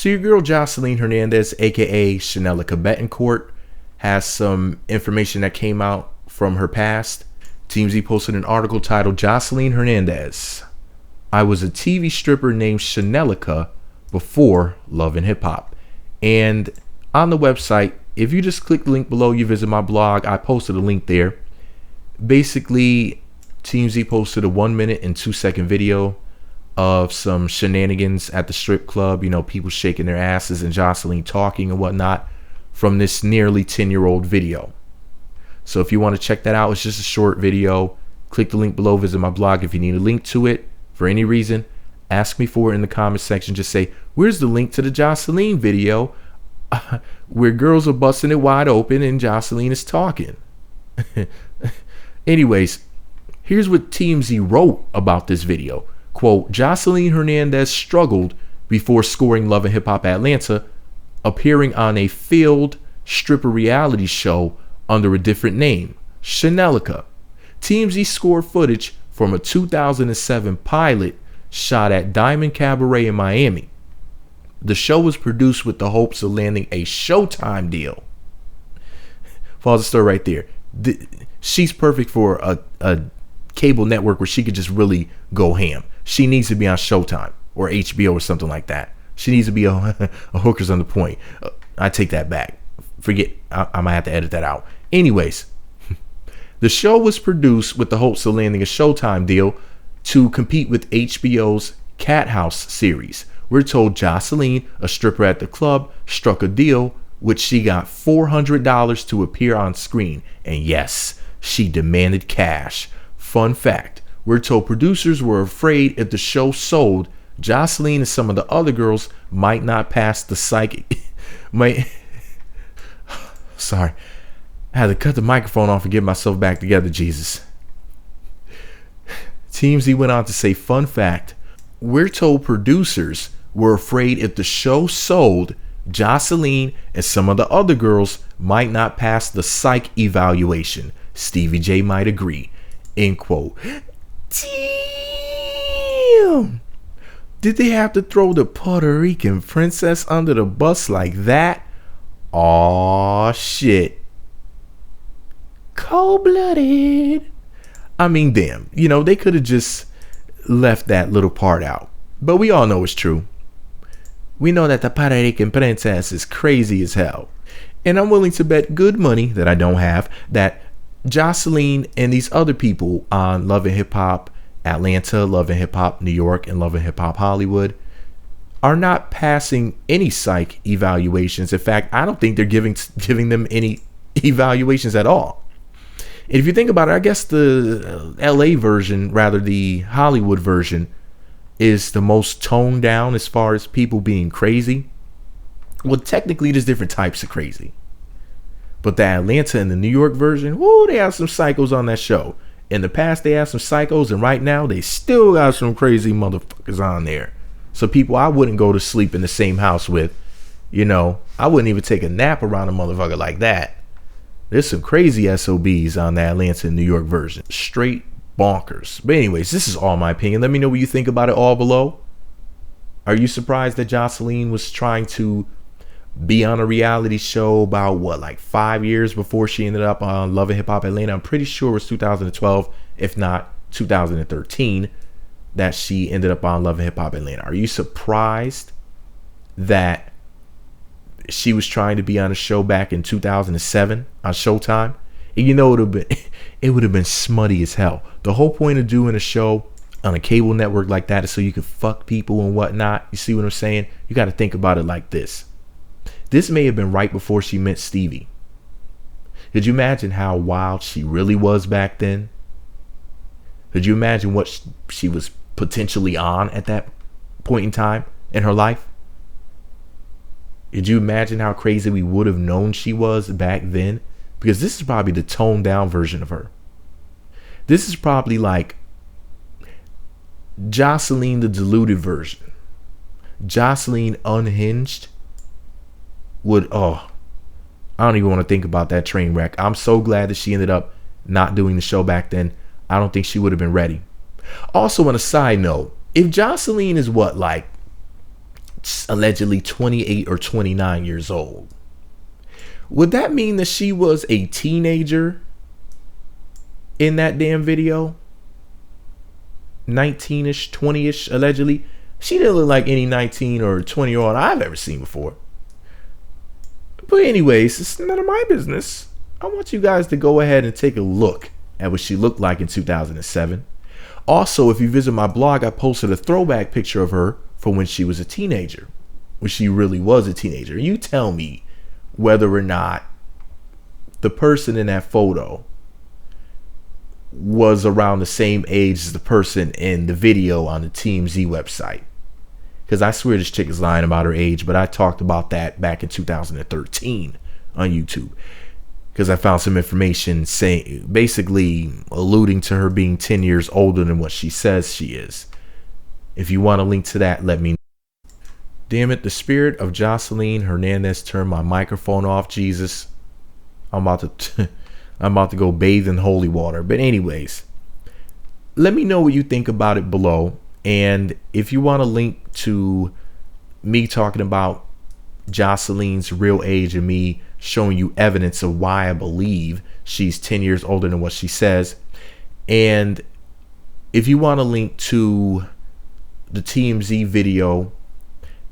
So your girl Joseline Hernandez, aka Shenellica Bettencourt, has some information that came out from her past. TMZ posted an article titled Joseline Hernandez, I was a TV stripper named Shenellica before Love and Hip Hop. And on the website, if you just click the link below, you visit my blog, I posted a link there. Basically, TMZ posted a 1 minute and 2 second video of some shenanigans at the strip club, you know, people shaking their asses and Joseline talking and whatnot from this nearly 10-year-old video. So if you want to check that out, it's just a short video. Click the link below, visit my blog. If you need a link to it for any reason, ask me for it in the comment section. Just say, where's the link to the Joseline video where girls are busting it wide open and Joseline is talking? Anyways, here's what TMZ wrote about this video. Quote, Joseline Hernandez struggled before scoring Love and Hip Hop Atlanta, appearing on a failed stripper reality show under a different name, Shenellica. TMZ scored footage from a 2007 pilot shot at Diamond Cabaret in Miami. The show was produced with the hopes of landing a Showtime deal. Pause the story right there. She's perfect for a cable network where she could just really go ham. She needs to be on Showtime or HBO or something like that. She needs to be a Hookers on the Point. I take that back. Forget, I might have to edit that out. Anyways, the show was produced with the hopes of landing a Showtime deal to compete with HBO's Cat House series. We're told Joseline, a stripper at the club, struck a deal which she got $400 to appear on screen. And yes, she demanded cash. Fun fact, we're told producers were afraid if the show sold, Joseline and some of the other girls might not pass the psychic. Sorry, I had to cut the microphone off and get myself back together, Jesus. TMZ went on to say, fun fact, we're told producers were afraid if the show sold, Joseline and some of the other girls might not pass the psych evaluation. Stevie J might agree. End quote. Damn. Did they have to throw the Puerto Rican princess under the bus like that? Aw, shit. Cold-blooded. I mean, damn. You know, they could have just left that little part out. But we all know it's true. We know that the Puerto Rican princess is crazy as hell. And I'm willing to bet good money that I don't have that Joseline and these other people on Love and Hip Hop Atlanta, Love and Hip Hop New York, and Love and Hip Hop Hollywood are not passing any psych evaluations. In fact, I don't think they're giving them any evaluations at all. And if you think about it, I guess the LA version, rather the Hollywood version, is the most toned down as far as people being crazy. Well, technically, there's different types of crazy. But the Atlanta and the New York version, whoo, they have some psychos on that show. In the past, they have some psychos, and right now, they still got some crazy motherfuckers on there. So people I wouldn't go to sleep in the same house with, you know, I wouldn't even take a nap around a motherfucker like that. There's some crazy SOBs on the Atlanta and New York version. Straight bonkers. But anyways, this is all my opinion. Let me know what you think about it all below. Are you surprised that Joseline was trying to be on a reality show about what, like 5 years before she ended up on Love and Hip Hop Atlanta? I'm pretty sure it was 2012, if not 2013, that she ended up on Love and Hip Hop Atlanta. Are you surprised that she was trying to be on a show back in 2007 on Showtime? And you know, it would have been smutty as hell. The whole point of doing a show on a cable network like that is so you can fuck people and whatnot. You see what I'm saying? You got to think about it like this. This may have been right before she met Stevie. Could you imagine how wild she really was back then? Could you imagine what she was potentially on at that point in time in her life? Could you imagine how crazy we would have known she was back then? Because this is probably the toned down version of her. This is probably like Joseline, the diluted version. Joseline unhinged would, I don't even want to think about that train wreck. I'm so glad that she ended up not doing the show back then. I don't think she would have been ready. Also, on a side note, if Joseline is what, like allegedly 28 or 29 years old. Would that mean that she was a teenager in that damn video? 19ish, 20ish, allegedly. She didn't look like any 19 or 20-year-old I've ever seen before. But anyways, it's none of my business. I want you guys to go ahead and take a look at what she looked like in 2007. Also, if you visit my blog, I posted a throwback picture of her for when she was a teenager, when she really was a teenager. You tell me whether or not the person in that photo was around the same age as the person in the video on the TMZ website. Because I swear this chick is lying about her age, but I talked about that back in 2013 on YouTube. Because I found some information saying, basically alluding to her being 10 years older than what she says she is. If you want a link to that, let me know. Damn it, the spirit of Joseline Hernandez turned my microphone off. Jesus, I'm about to go bathe in holy water. But anyways, let me know what you think about it below. And if you want a link to me talking about Joseline's real age and me showing you evidence of why I believe she's 10 years older than what she says, and if you want a link to the TMZ video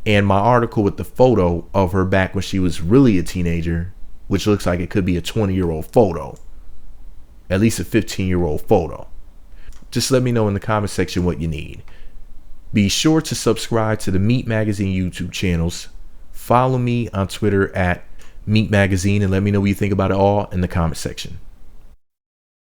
and my article with the photo of her back when she was really a teenager, which looks like it could be a 20-year-old photo, at least a 15-year-old photo, just let me know in the comment section what you need. Be sure to subscribe to the Meat Magazine YouTube channels. Follow me on Twitter at Meat Magazine, and let me know what you think about it all in the comment section.